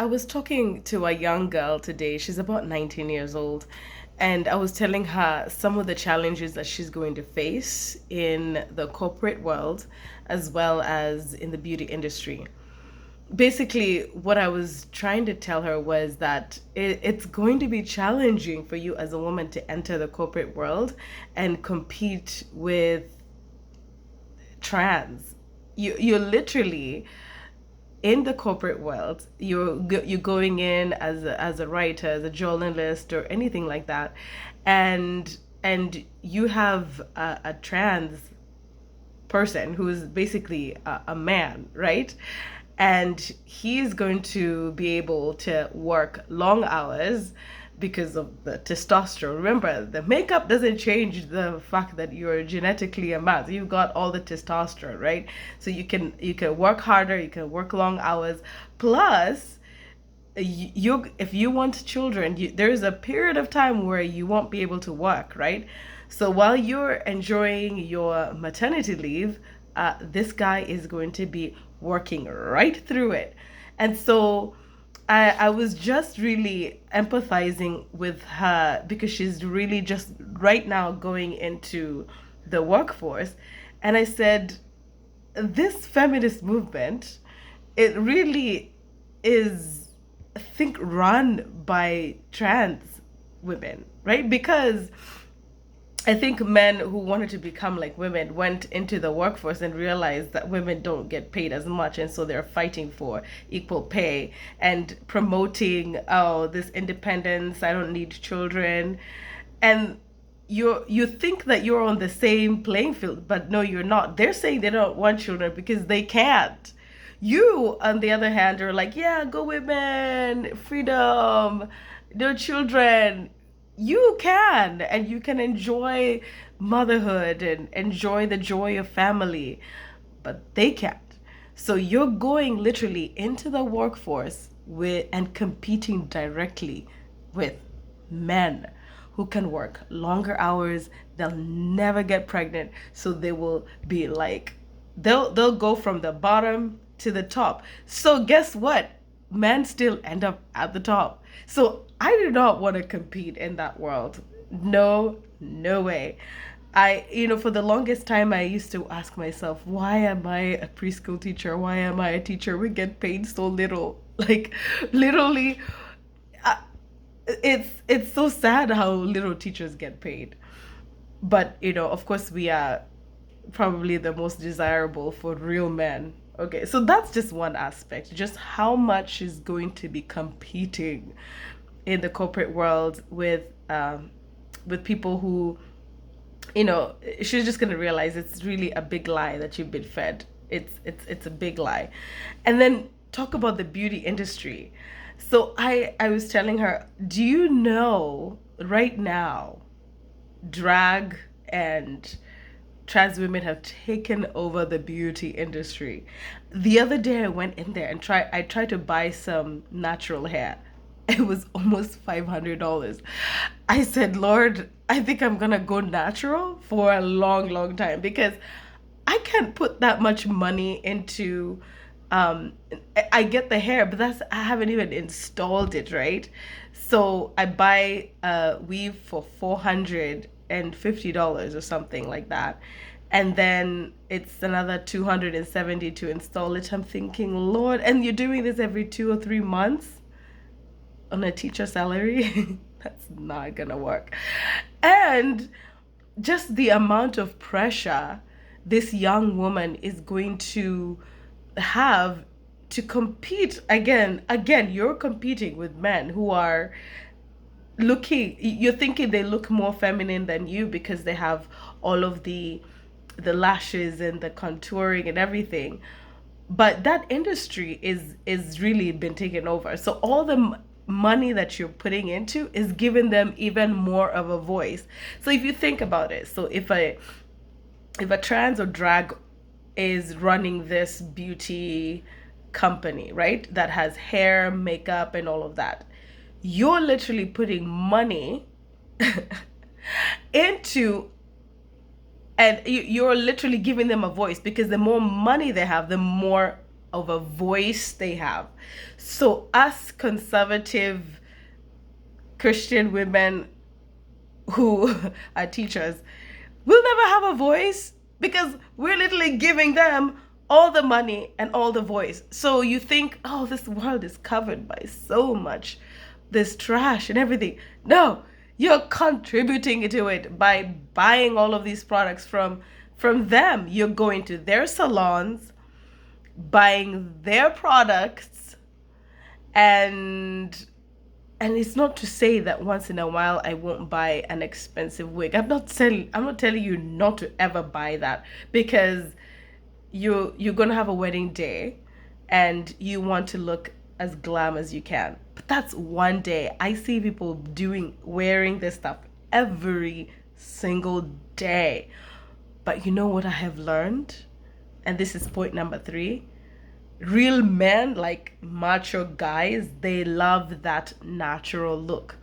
I was talking to a young girl today. She's about 19 years old. And I was telling her some of the challenges that she's going to face in the corporate world as well as in the beauty industry. Basically, what I was trying to tell her was that it's going to be challenging for you as a woman to enter the corporate world and compete with trans. You're literally in the corporate world. You're going in as a writer, as a journalist, or anything like that, and you have a trans person who is basically a man, right? And he's going to be able to work long hours because of the testosterone. Remember, the makeup doesn't change the fact that you're genetically a man. So you've got all the testosterone, right? So you can work harder, you can work long hours. Plus, you if you want children, there's a period of time where you won't be able to work, right? So while you're enjoying your maternity leave, this guy is going to be working right through it. And so I was just really empathizing with her because she's really just right now going into the workforce. And I said, this feminist movement, it really is, I think, run by trans women, right? Because I think men who wanted to become like women went into the workforce and realized that women don't get paid as much, and so they're fighting for equal pay and promoting, oh, this independence, I don't need children. And you think that you're on the same playing field, but no, you're not. They're saying they don't want children because they can't. You, on the other hand, are like, yeah, go women, freedom, no children. You can, and you can enjoy motherhood and enjoy the joy of family, but they can't. So you're going literally into the workforce with and competing directly with men who can work longer hours. They'll never get pregnant, so they will be like, they'll go from the bottom to the top. So guess what? Men still end up at the top. So I do not want to compete in that world. No, no way. For the longest time, I used to ask myself, why am I a preschool teacher? Why am I a teacher? We get paid so little. Like, literally, uh, it's so sad how little teachers get paid. But, of course, we are probably the most desirable for real men. Okay, so that's just one aspect, just how much is going to be competing in the corporate world with people who, she's just gonna realize it's really a big lie that you've been fed. It's a big lie. And then talk about the beauty industry. So I was telling her, do you know right now drag and trans women have taken over the beauty industry? The other day I went in there and I tried to buy some natural hair. It was almost $500. I said, Lord, I think I'm gonna go natural for a long, long time because I can't put that much money into um I get the hair, but I haven't even installed it, right? So I buy a weave for $450 or something like that. And then it's another 270 to install it. I'm thinking, Lord, and you're doing this every 2 or 3 months on a teacher salary? That's not gonna work. And just the amount of pressure this young woman is going to have to compete again, you're competing with men who are you're thinking they look more feminine than you because they have all of the lashes and the contouring and everything. But that industry is really been taken over, so all the money that you're putting into is giving them even more of a voice. So if you think about it, so if a trans or drag is running this beauty company, right, that has hair, makeup, and all of that, you're literally putting money into, and you're literally giving them a voice because the more money they have, the more of a voice they have. So us conservative Christian women who are teachers will never have a voice because we're literally giving them all the money and all the voice. So you think, oh, this world is covered by so much this trash and everything. No, you're contributing to it by buying all of these products from them. You're going to their salons, buying their products, and it's not to say that once in a while I won't buy an expensive wig. I'm not telling you not to ever buy that, because you're gonna have a wedding day and you want to look as glam as you can. But that's one day. I see people wearing this stuff every single day. But you know what I have learned? And this is point number 3. Real men, like macho guys, they love that natural look.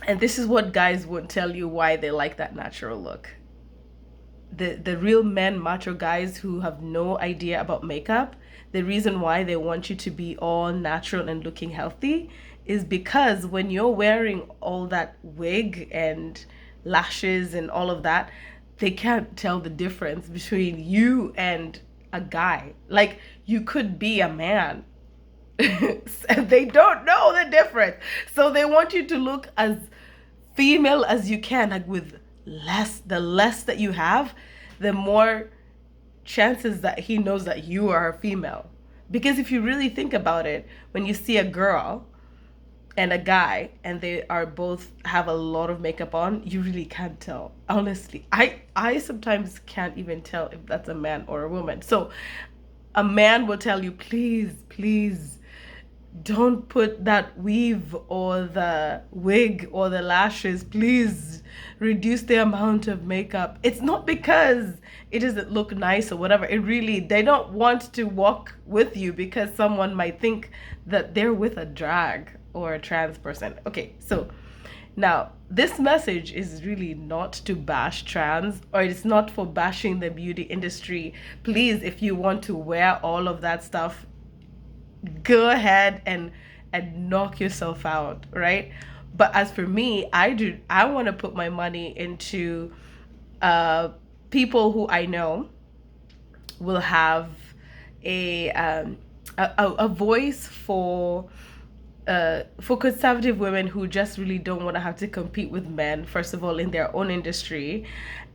And this is what guys won't tell you why they like that natural look. The real men, macho guys who have no idea about makeup, the reason why they want you to be all natural and looking healthy is because when you're wearing all that wig and lashes and all of that, they can't tell the difference between you and a guy. Like, you could be a man. They don't know the difference. So they want you to look as female as you can, like with the less that you have, the more chances that he knows that you are a female. Because if you really think about it, when you see a girl and a guy and they are both have a lot of makeup on, you really can't tell. Honestly, I sometimes can't even tell if that's a man or a woman. So a man will tell you, please don't put that weave or the wig or the lashes. Please reduce the amount of makeup. It's not because it doesn't look nice or whatever. They don't want to walk with you because someone might think that they're with a drag or a trans person. Okay, so now this message is really not to bash trans, or it's not for bashing the beauty industry. Please, if you want to wear all of that stuff, go ahead and knock yourself out, right? But as for me, I want to put my money into people who I know will have a voice for conservative women who just really don't want to have to compete with men, first of all, in their own industry,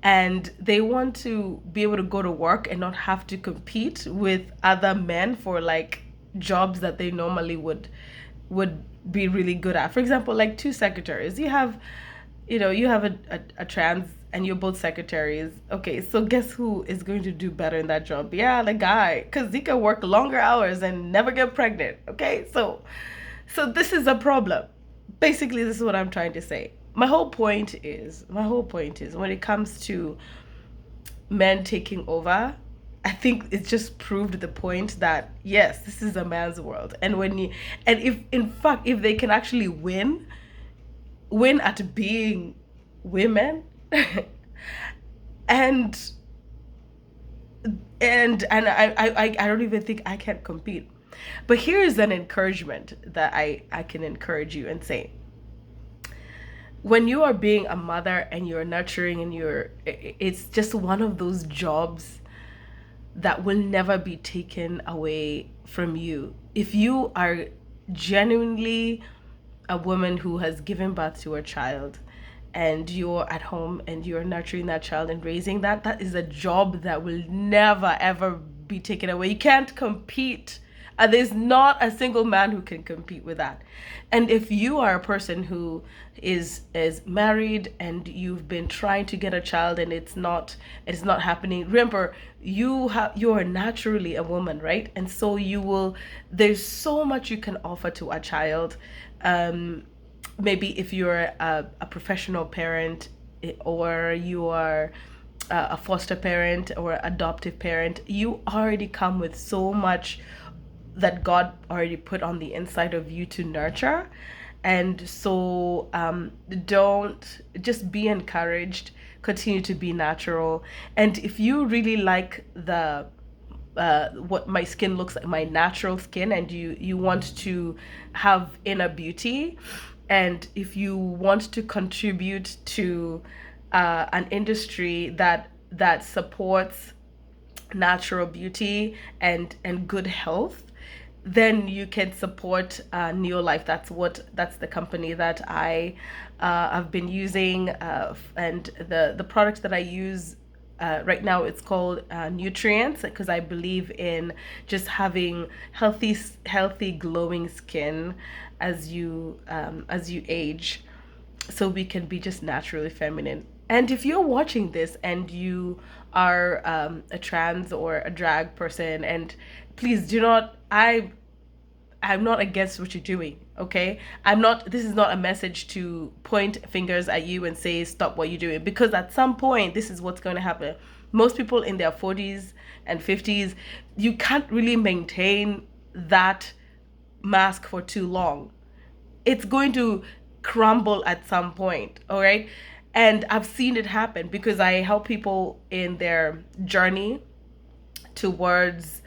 and they want to be able to go to work and not have to compete with other men for like jobs that they normally would be really good at. For example, like 2 secretaries. You have a trans and you're both secretaries. Okay, so guess who is going to do better in that job? Yeah, the guy, because he can work longer hours and never get pregnant. Okay, so this is a problem. Basically, this is what I'm trying to say. My whole point is when it comes to men taking over, I think it's just proved the point that yes, this is a man's world. And if they can actually win at being women, and I don't even think I can compete. But here's an encouragement that I can encourage you and say. When you are being a mother and you're nurturing and it's just one of those jobs that will never be taken away from you. If you are genuinely a woman who has given birth to a child and you're at home and you're nurturing that child and raising that is a job that will never ever be taken away. You can't compete. There's not a single man who can compete with that. And if you are a person who is married and you've been trying to get a child and it's not happening, remember you are naturally a woman, right? And so there's so much you can offer to a child. Maybe if you're a professional parent, or you are a foster parent or adoptive parent, you already come with so much that God already put on the inside of you to nurture. And so don't just be encouraged, continue to be natural. And if you really like the what my skin looks like, my natural skin, and you want to have inner beauty, and if you want to contribute to an industry that supports natural beauty and good health, then you can support Neolife. That's the company that have been using, and the product that I use right now, it's called Nutrients, because I believe in just having healthy glowing skin as you age, so we can be just naturally feminine. And if you're watching this and you are a trans or a drag person, and please do not, I'm not against what you're doing, okay? I'm not, this is not a message to point fingers at you and say stop what you're doing, because at some point this is what's going to happen. Most people in their 40s and 50s, you can't really maintain that mask for too long. It's going to crumble at some point, all right? And I've seen it happen because I help people in their journey towards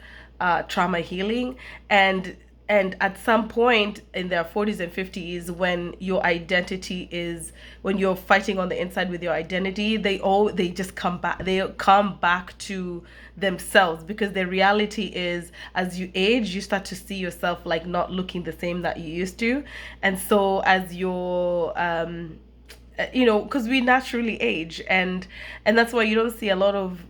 trauma healing, and at some point in their 40s and 50s, when your identity is, when you're fighting on the inside with your identity, they just come back to themselves, because the reality is, as you age, you start to see yourself like not looking the same that you used to. And so as your because we naturally age, and that's why you don't see a lot of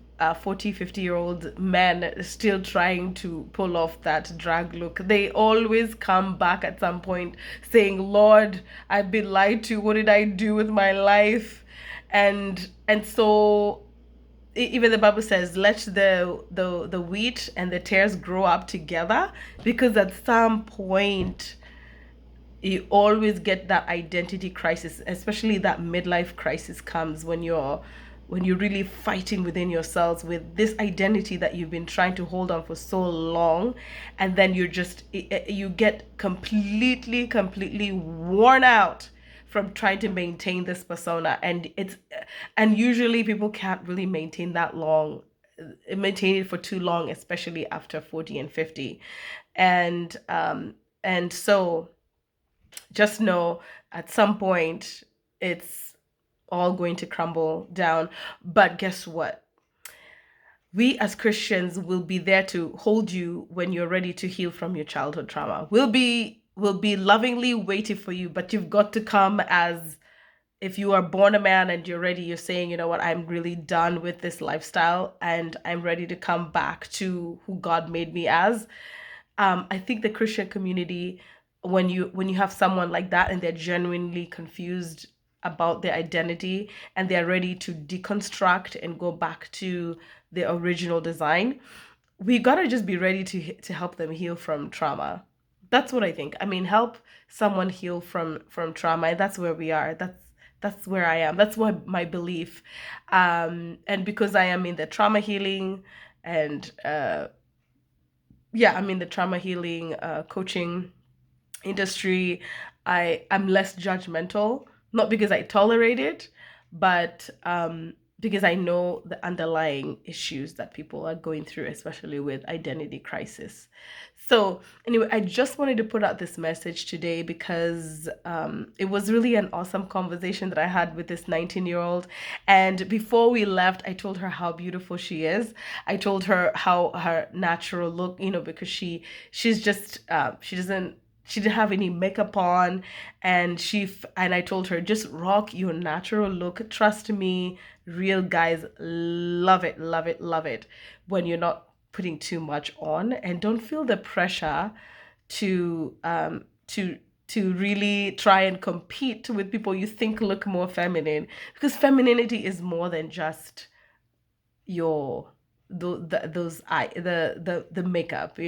40, 50-year-old men still trying to pull off that drag look. They always come back at some point saying, Lord, I've been lied to, what did I do with my life? And so even the Bible says, let the wheat and the tares grow up together, because at some point you always get that identity crisis, especially that midlife crisis comes when you're really fighting within yourselves with this identity that you've been trying to hold on for so long, and then you get completely worn out from trying to maintain this persona. And usually people can't really maintain it for too long, especially after 40 and 50. And so just know, at some point it's all going to crumble down. But guess what? We as Christians will be there to hold you when you're ready to heal from your childhood trauma. We'll be lovingly waiting for you, but you've got to come as, if you are born a man and you're ready, you're saying, you know what, I'm really done with this lifestyle and I'm ready to come back to who God made me as. I think the Christian community, when you have someone like that and they're genuinely confused about their identity and they're ready to deconstruct and go back to the original design, we gotta just be ready to help them heal from trauma. That's what I think. I mean, help someone heal from trauma, and that's where we are. That's where I am. That's what my belief. And because I am in the trauma healing and yeah, I'm in the trauma healing coaching industry, I'm less judgmental, not because I tolerate it, but because I know the underlying issues that people are going through, especially with identity crisis. So anyway, I just wanted to put out this message today because it was really an awesome conversation that I had with this 19-year-old. And before we left, I told her how beautiful she is. I told her how her natural look, because she's just she didn't have any makeup on, and I told her, just rock your natural look. Trust me, real guys love it, love it, love it when you're not putting too much on, and don't feel the pressure to to really try and compete with people you think look more feminine, because femininity is more than just your those eye the makeup,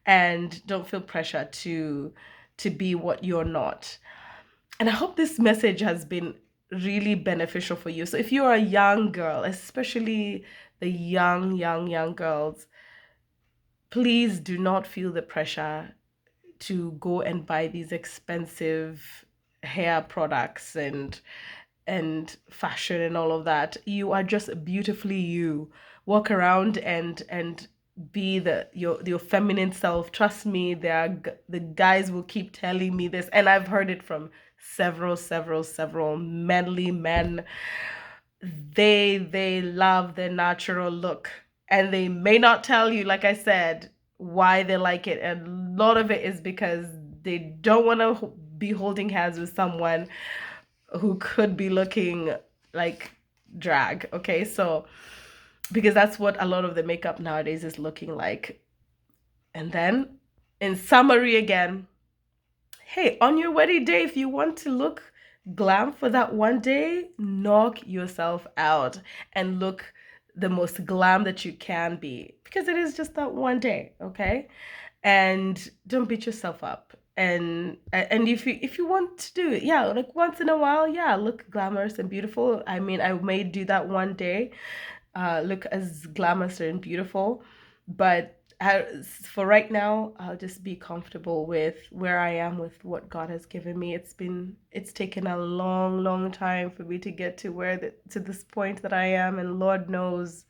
and don't feel pressure to be what you're not. And I hope this message has been really beneficial for you. So if you're a young girl, especially the young girls, please do not feel the pressure to go and buy these expensive hair products and fashion and all of that. You are just beautifully you. Walk around and be your feminine self. Trust me, the guys will keep telling me this, and I've heard it from several manly men. They love their natural look, and they may not tell you, like I said, why they like it. And a lot of it is because they don't want to be holding hands with someone who could be looking like drag. Okay, so because that's what a lot of the makeup nowadays is looking like. And then, in summary, again, hey, on your wedding day, if you want to look glam for that one day, knock yourself out and look the most glam that you can be, because it is just that one day, okay? And don't beat yourself up. And if you want to do it, yeah, like once in a while, yeah, look glamorous and beautiful. I mean, I may do that one day, look as glamorous and beautiful. But for right now, I'll just be comfortable with where I am with what God has given me. It's taken a long time for me to get to to this point that I am, and Lord knows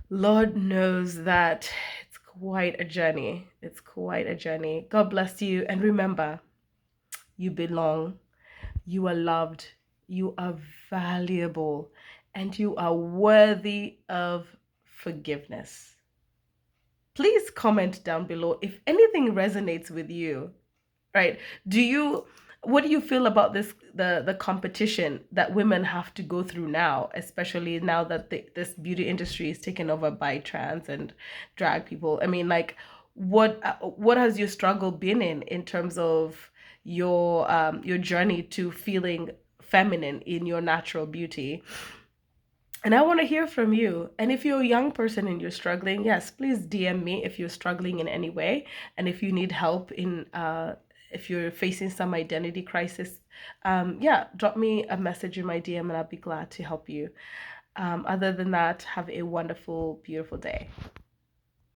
that it's quite a journey. It's quite a journey. God bless you, and remember, you belong. You are loved, you are valuable, and you are worthy of forgiveness. Please comment down below if anything resonates with you, right? Do you what do you feel about the competition that women have to go through now, especially now that this beauty industry is taken over by trans and drag people? I mean, like, what has your struggle been in terms of your journey to feeling feminine in your natural beauty? And I want to hear from you. And if you're a young person and you're struggling, yes, please DM me if you're struggling in any way. And if you need help if you're facing some identity crisis, yeah, drop me a message in my DM and I'll be glad to help you. Other than that, have a wonderful, beautiful day.